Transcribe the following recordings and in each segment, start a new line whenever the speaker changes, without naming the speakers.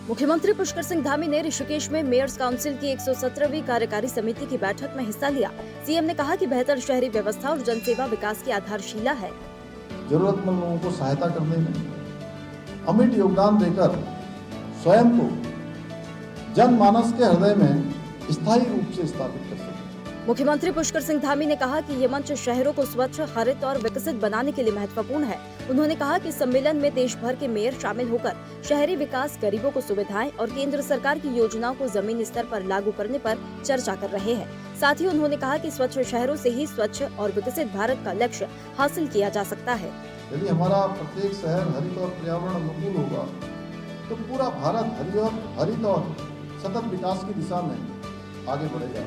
मुख्यमंत्री पुष्कर सिंह धामी ने ऋषिकेश में मेयर्स काउंसिल की 117वीं कार्यकारी समिति की बैठक में हिस्सा लिया। सीएम ने कहा कि बेहतर शहरी व्यवस्था और जनसेवा विकास की आधारशिला है।
जरूरतमंद लोगों को सहायता करने में अमिट योगदान देकर स्वयं को जनमानस के हृदय में स्थायी रूप से स्थापित कर सके।
मुख्यमंत्री पुष्कर सिंह धामी ने कहा कि ये मंच शहरों को स्वच्छ, हरित और विकसित बनाने के लिए महत्वपूर्ण है। उन्होंने कहा कि सम्मेलन में देश भर के मेयर शामिल होकर शहरी विकास, गरीबों को सुविधाएं और केंद्र सरकार की योजनाओं को जमीनी स्तर पर लागू करने पर चर्चा कर रहे हैं। साथ ही उन्होंने कहा कि स्वच्छ शहरों से ही स्वच्छ और विकसित भारत का लक्ष्य हासिल किया जा सकता है।
यदि हमारा प्रत्येक शहर हरित और पर्यावरण अनुकूल होगा तो पूरा भारत हरित और सतत विकास की दिशा में आगे बढ़ेगा।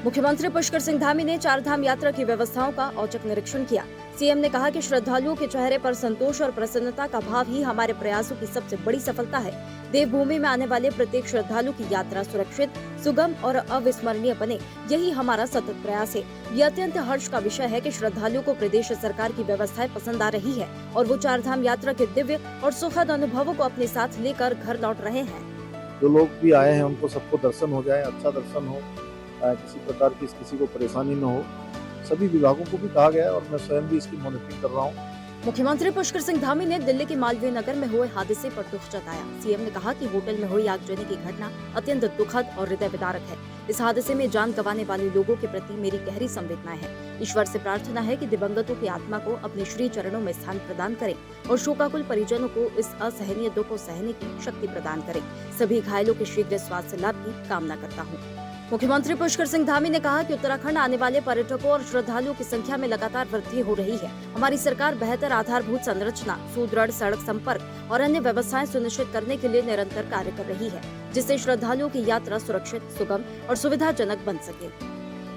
मुख्यमंत्री पुष्कर सिंह धामी ने चारधाम यात्रा की व्यवस्थाओं का औचक निरीक्षण किया। सीएम ने कहा कि श्रद्धालुओं के चेहरे पर संतोष और प्रसन्नता का भाव ही हमारे प्रयासों की सबसे बड़ी सफलता है। देवभूमि में आने वाले प्रत्येक श्रद्धालु की यात्रा सुरक्षित, सुगम और अविस्मरणीय बने, यही हमारा सतत प्रयास है। ये अत्यंत हर्ष का विषय है कि श्रद्धालुओं को प्रदेश सरकार की व्यवस्थाएं पसंद आ रही है और वो चारधाम यात्रा के दिव्य और सुखद अनुभवों को अपने साथ लेकर घर लौट रहे हैं।
जो लोग भी आए हैं उनको सबको दर्शन हो जाए, अच्छा दर्शन हो, किसी प्रकार की किसी को परेशानी न हो। सभी विभागों को भी कहा गया है और मैं स्वयं भी इसकी मॉनिटरिंग कर रहा हूँ।
मुख्यमंत्री पुष्कर सिंह धामी ने दिल्ली के मालवीय नगर में हुए हादसे पर दुख जताया। सीएम ने कहा कि होटल में हुई आगजनी की घटना अत्यंत दुखद और हृदय विदारक है। इस हादसे में जान गंवाने वाले लोगों के प्रति मेरी गहरी संवेदनाएं हैं। ईश्वर से प्रार्थना है कि दिवंगतों की आत्मा को अपने श्री चरणों में स्थान प्रदान करें और शोकाकुल परिजनों को इस असहनीय दुख को सहने की शक्ति प्रदान करें। सभी घायलों के शीघ्र स्वास्थ्य लाभ की कामना करता हूँ। मुख्यमंत्री पुष्कर सिंह धामी ने कहा कि उत्तराखंड आने वाले पर्यटकों और श्रद्धालुओं की संख्या में लगातार वृद्धि हो रही है। हमारी सरकार बेहतर आधारभूत संरचना, सुदृढ़ सड़क संपर्क और अन्य व्यवस्थाएं सुनिश्चित करने के लिए निरंतर कार्य कर रही है, जिससे श्रद्धालुओं की यात्रा सुरक्षित, सुगम और सुविधाजनक बन सके।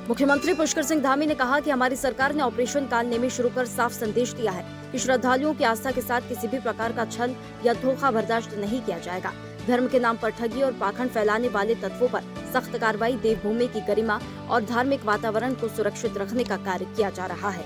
मुख्यमंत्री पुष्कर सिंह धामी ने कहा कि हमारी सरकार ने ऑपरेशन काल नेमी शुरू कर साफ संदेश दिया है कि श्रद्धालुओं की आस्था के साथ किसी भी प्रकार का छल या धोखा बर्दाश्त नहीं किया जाएगा। धर्म के नाम पर ठगी और पाखंड फैलाने वाले तत्वों पर सख्त कार्रवाई, देवभूमि की गरिमा और धार्मिक वातावरण को सुरक्षित रखने का कार्य किया जा रहा है।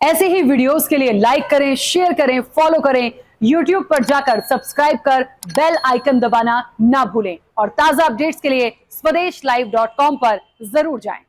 ऐसे ही वीडियोस के लिए लाइक करें, शेयर करें, फॉलो करें। YouTube पर जाकर सब्सक्राइब कर बेल आइकन दबाना ना भूलें और ताजा अपडेट्स के लिए swedeshlive.com पर जरूर जाएं।